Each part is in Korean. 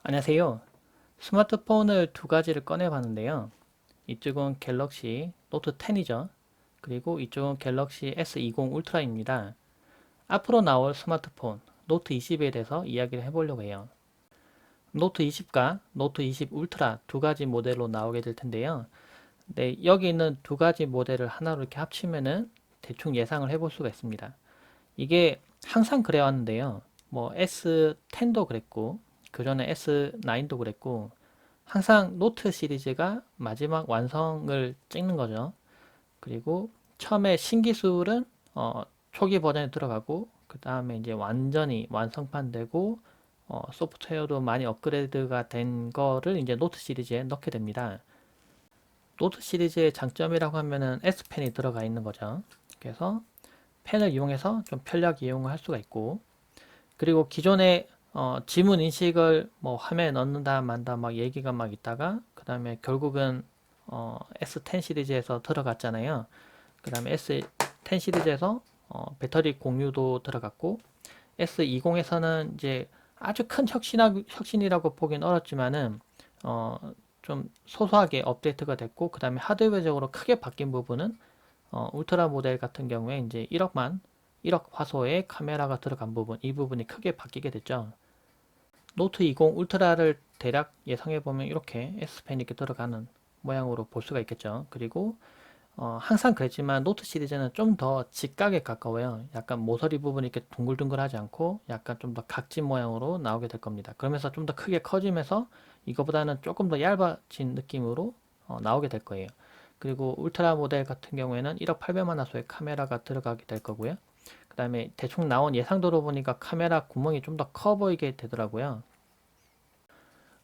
안녕하세요. 스마트폰을 두 가지를 꺼내 봤는데요. 이쪽은 갤럭시 노트 10이죠. 그리고 이쪽은 갤럭시 S20 울트라입니다. 앞으로 나올 스마트폰 노트 20에 대해서 이야기를 해보려고 해요. 노트 20과 노트 20 울트라 두 가지 모델로 나오게 될 텐데요. 네, 여기 있는 두 가지 모델을 하나로 이렇게 합치면은 대충 예상을 해볼 수가 있습니다. 이게 항상 그래 왔는데요. 뭐 S10도 그랬고, 그 전에 S9도 그랬고, 항상 노트 시리즈가 마지막 완성을 찍는 거죠. 그리고 처음에 신기술은 초기 버전에 들어가고 그 다음에 이제 완전히 완성판 되고 소프트웨어도 많이 업그레이드가 된 거를 이제 노트 시리즈에 넣게 됩니다. 노트 시리즈의 장점이라고 하면은 S펜이 들어가 있는 거죠. 그래서 펜을 이용해서 좀 편리하게 이용을 할 수가 있고, 그리고 기존에 지문 인식을 뭐 화면에 넣는다 만다 막 얘기가 막 있다가 그 다음에 결국은 S10 시리즈에서 들어갔잖아요. 그 다음에 S10 시리즈에서 배터리 공유도 들어갔고, S20에서는 이제 아주 큰 혁신이라고 보긴 어렵지만은 어, 좀 소소하게 업데이트가 됐고, 그 다음에 하드웨어적으로 크게 바뀐 부분은 울트라 모델 같은 경우에 이제 1억 화소의 카메라가 들어간 부분, 이 부분이 크게 바뀌게 됐죠. 노트 20 울트라를 대략 예상해 보면 이렇게 S펜이 이렇게 들어가는 모양으로 볼 수가 있겠죠. 그리고 항상 그랬지만 노트 시리즈는 좀 더 직각에 가까워요. 약간 모서리 부분이 이렇게 둥글둥글하지 않고 약간 좀 더 각진 모양으로 나오게 될 겁니다. 그러면서 좀 더 크게 커지면서 이거보다는 조금 더 얇아진 느낌으로 나오게 될 거예요. 그리고 울트라 모델 같은 경우에는 1억 800만 화소의 카메라가 들어가게 될 거고요. 그 다음에 대충 나온 예상도로 보니까 카메라 구멍이 좀 더 커 보이게 되더라고요.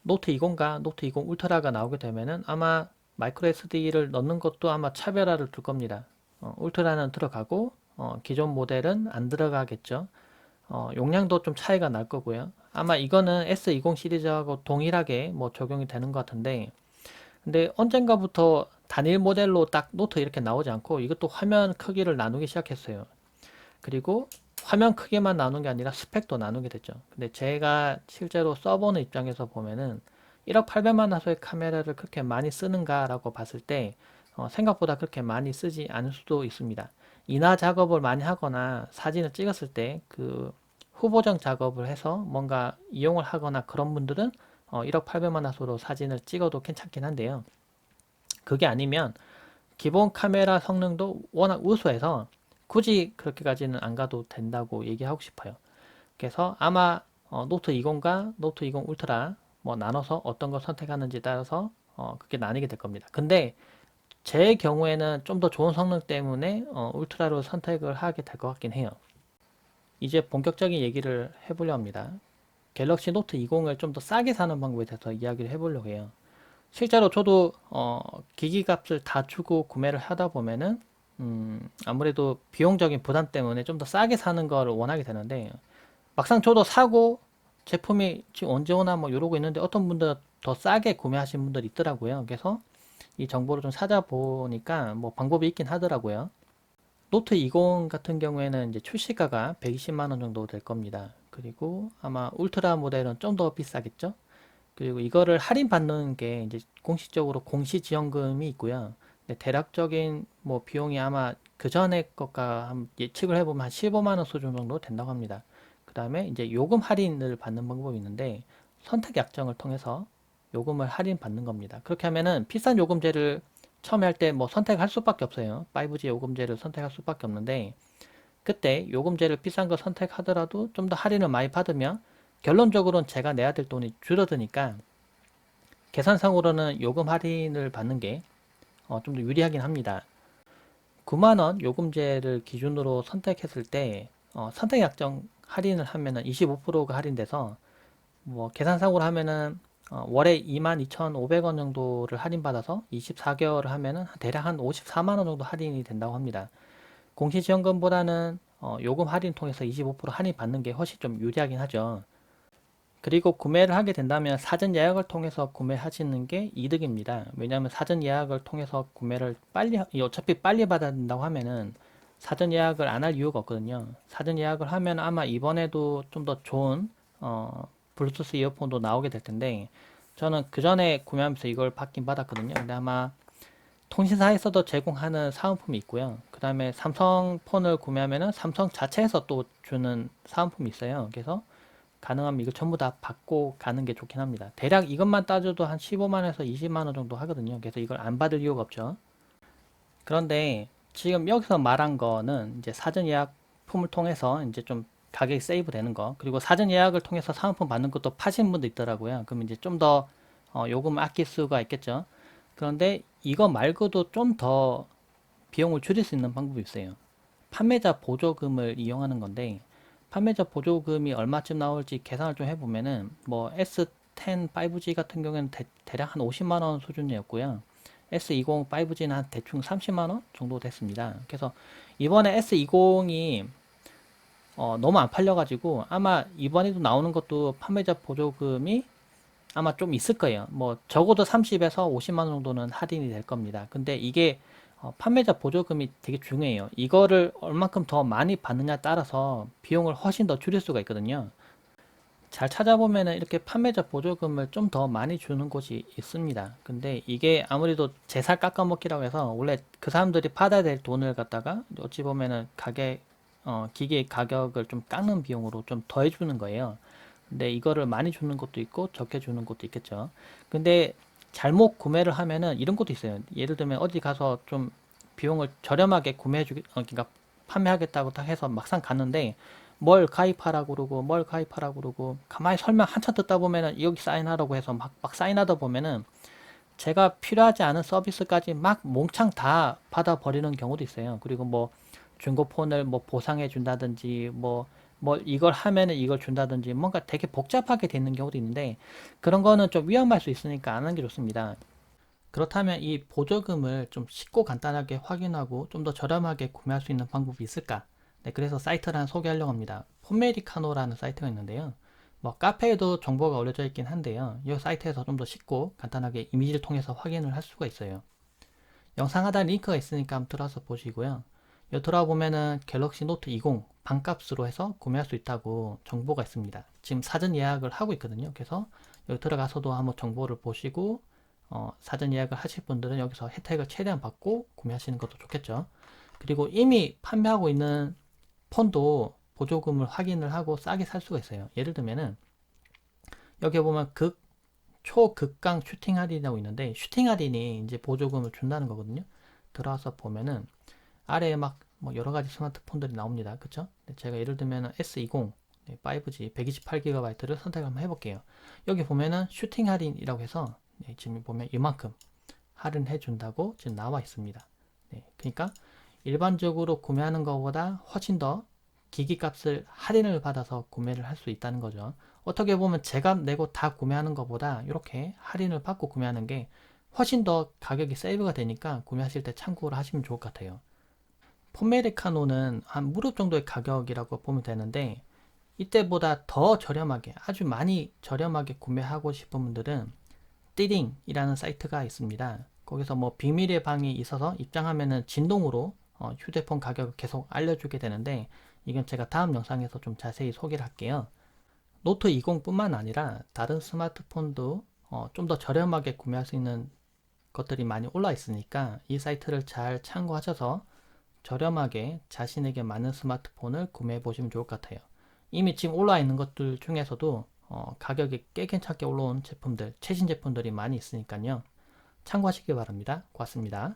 노트 20과 노트 20 울트라가 나오게 되면은 아마 마이크로 SD를 넣는 것도 아마 차별화를 둘 겁니다. 울트라는 들어가고 기존 모델은 안 들어가겠죠. 용량도 좀 차이가 날 거고요. 아마 이거는 S20 시리즈하고 동일하게 뭐 적용이 되는 것 같은데, 근데 언젠가부터 단일 모델로 딱 노트 이렇게 나오지 않고 이것도 화면 크기를 나누기 시작했어요. 그리고 화면 크기만 나누는 게 아니라 스펙도 나누게 됐죠. 근데 제가 실제로 써보는 입장에서 보면은 1억 800만 화소의 카메라를 그렇게 많이 쓰는가라고 봤을 때 생각보다 그렇게 많이 쓰지 않을 수도 있습니다. 인화 작업을 많이 하거나 사진을 찍었을 때 그 후보정 작업을 해서 뭔가 이용을 하거나 그런 분들은 1억 800만 화소로 사진을 찍어도 괜찮긴 한데요. 그게 아니면 기본 카메라 성능도 워낙 우수해서 굳이 그렇게까지는 안 가도 된다고 얘기하고 싶어요. 그래서 아마 노트 20과 노트 20 울트라 뭐 나눠서 어떤 걸 선택하는지 따라서 그게 나뉘게 될 겁니다. 근데 제 경우에는 좀 더 좋은 성능 때문에 울트라로 선택을 하게 될 것 같긴 해요. 이제 본격적인 얘기를 해보려 합니다. 갤럭시 노트 20을 좀 더 싸게 사는 방법에 대해서 이야기를 해보려고 해요. 실제로 저도 기기 값을 다 주고 구매를 하다 보면은 아무래도 비용적인 부담 때문에 좀 더 싸게 사는 걸 원하게 되는데, 막상 저도 사고 제품이 지금 언제 오나 뭐 이러고 있는데 어떤 분들은 더 싸게 구매하신 분들이 있더라고요. 그래서 이 정보를 좀 찾아보니까 뭐 방법이 있긴 하더라고요. 노트 20 같은 경우에는 이제 출시가가 120만 원 정도 될 겁니다. 그리고 아마 울트라 모델은 좀 더 비싸겠죠? 그리고 이거를 할인받는 게 이제 공식적으로 공시지원금이 있고요. 근데 대략적인 뭐 비용이 아마 그 전에 것과 예측을 해보면 한 15만 원 수준 정도 된다고 합니다. 그 다음에 이제 요금 할인을 받는 방법이 있는데 선택 약정을 통해서 요금을 할인받는 겁니다. 그렇게 하면은 비싼 요금제를 처음에 할 때 뭐 선택할 수밖에 없어요. 5G 요금제를 선택할 수밖에 없는데, 그때 요금제를 비싼 거 선택하더라도 좀 더 할인을 많이 받으면 결론적으로는 제가 내야 될 돈이 줄어드니까 계산상으로는 요금 할인을 받는 게 좀 더 유리하긴 합니다. 9만원 요금제를 기준으로 선택했을 때 선택 약정 할인을 하면은 25%가 할인돼서 뭐 계산상으로 하면은 월에 22,500원 정도를 할인받아서 24개월을 하면은 대략 한 54만원 정도 할인이 된다고 합니다. 공시지원금보다는 요금 할인 통해서 25% 할인 받는 게 훨씬 좀 유리하긴 하죠. 그리고 구매를 하게 된다면 사전 예약을 통해서 구매하시는 게 이득입니다. 왜냐하면 사전 예약을 통해서 구매를 어차피 빨리 받아야 된다고 하면은 사전 예약을 안 할 이유가 없거든요. 사전 예약을 하면 아마 이번에도 좀 더 좋은 블루투스 이어폰도 나오게 될 텐데 저는 그 전에 구매하면서 이걸 받긴 받았거든요. 근데 아마 통신사에서도 제공하는 사은품이 있고요. 그 다음에 삼성 폰을 구매하면은 삼성 자체에서 또 주는 사은품이 있어요. 그래서 가능하면 이거 전부 다 받고 가는 게 좋긴 합니다. 대략 이것만 따져도 한 15만원에서 20만원 정도 하거든요. 그래서 이걸 안 받을 이유가 없죠. 그런데 지금 여기서 말한 거는 이제 사전 예약품을 통해서 이제 좀 가격이 세이브 되는 거, 그리고 사전 예약을 통해서 사은품 받는 것도 파시는 분도 있더라고요. 그럼 이제 좀 더 요금을 아낄 수가 있겠죠. 그런데 이거 말고도 좀 더 비용을 줄일 수 있는 방법이 있어요. 판매자 보조금을 이용하는 건데, 판매자 보조금이 얼마쯤 나올지 계산을 좀 해보면은 뭐 S10 5G 같은 경우에는 대략 한 50만 원 수준이었고요. S20 5G는 한 대충 30만 원 정도 됐습니다. 그래서 이번에 S20이 너무 안 팔려가지고 아마 이번에도 나오는 것도 판매자 보조금이 아마 좀 있을 거예요. 뭐 적어도 30에서 50만 원 정도는 할인이 될 겁니다. 근데 이게 판매자 보조금이 되게 중요해요. 이거를 얼만큼 더 많이 받느냐에 따라서 비용을 훨씬 더 줄일 수가 있거든요. 잘 찾아보면은 이렇게 판매자 보조금을 좀 더 많이 주는 곳이 있습니다. 근데 이게 아무래도 제살 깎아먹기라고 해서 원래 그 사람들이 받아야 될 돈을 갖다가 어찌 보면은 기계 가격을 좀 깎는 비용으로 좀 더해주는 거예요. 근데 이거를 많이 주는 것도 있고 적게 주는 것도 있겠죠. 근데 잘못 구매를 하면은 이런 것도 있어요. 예를 들면 어디 가서 좀 비용을 저렴하게 그러니까 판매하겠다고 딱 해서 막상 갔는데 뭘 가입하라고 그러고 뭘 가입하라고 그러고 가만히 설명 한참 듣다 보면은 여기 사인하라고 해서 막 사인하다 보면은 제가 필요하지 않은 서비스까지 막 몽창 다 받아버리는 경우도 있어요. 그리고 뭐 중고폰을 뭐 보상해 준다든지 뭐 이걸 하면은 이걸 준다든지 뭔가 되게 복잡하게 되는 경우도 있는데 그런 거는 좀 위험할 수 있으니까 안 하는 게 좋습니다. 그렇다면 이 보조금을 좀 쉽고 간단하게 확인하고 좀 더 저렴하게 구매할 수 있는 방법이 있을까? 네, 그래서 사이트를 하나 소개하려고 합니다. 폰메리카노라는 사이트가 있는데요. 뭐 카페에도 정보가 올려져 있긴 한데요. 이 사이트에서 좀 더 쉽고 간단하게 이미지를 통해서 확인을 할 수가 있어요. 영상 하단 링크가 있으니까 한번 들어와서 보시고요. 여기 들어보면은 갤럭시 노트 20 반값으로 해서 구매할 수 있다고 정보가 있습니다. 지금 사전 예약을 하고 있거든요. 그래서 여기 들어가서도 한번 정보를 보시고 사전 예약을 하실 분들은 여기서 혜택을 최대한 받고 구매하시는 것도 좋겠죠. 그리고 이미 판매하고 있는 폰도 보조금을 확인을 하고 싸게 살 수가 있어요. 예를 들면은 여기 보면 초극강 슈팅 할인이라고 있는데 슈팅 할인이 이제 보조금을 준다는 거거든요. 들어와서 보면은 아래에 막 뭐 여러 가지 스마트폰들이 나옵니다. 그쵸? 제가 예를 들면 S20 5G 128GB를 선택을 한번 해볼게요. 여기 보면은 슈팅 할인이라고 해서 지금 보면 이만큼 할인해 준다고 지금 나와 있습니다. 그러니까 일반적으로 구매하는 것보다 훨씬 더 기기 값을 할인을 받아서 구매를 할 수 있다는 거죠. 어떻게 보면 제값 내고 다 구매하는 것보다 이렇게 할인을 받고 구매하는 게 훨씬 더 가격이 세이브가 되니까 구매하실 때 참고를 하시면 좋을 것 같아요. 폰메리카노는 한 무릎 정도의 가격이라고 보면 되는데 이때보다 더 저렴하게 아주 많이 저렴하게 구매하고 싶은 분들은 띠링이라는 사이트가 있습니다. 거기서 뭐 비밀의 방이 있어서 입장하면은 진동으로 휴대폰 가격을 계속 알려주게 되는데 이건 제가 다음 영상에서 좀 자세히 소개를 할게요. 노트 20뿐만 아니라 다른 스마트폰도 좀 더 저렴하게 구매할 수 있는 것들이 많이 올라 있으니까 이 사이트를 잘 참고하셔서 저렴하게 자신에게 맞는 스마트폰을 구매해 보시면 좋을 것 같아요. 이미 지금 올라 있는 것들 중에서도 가격이 꽤 괜찮게 올라온 제품들, 최신 제품들이 많이 있으니까요. 참고하시기 바랍니다. 고맙습니다.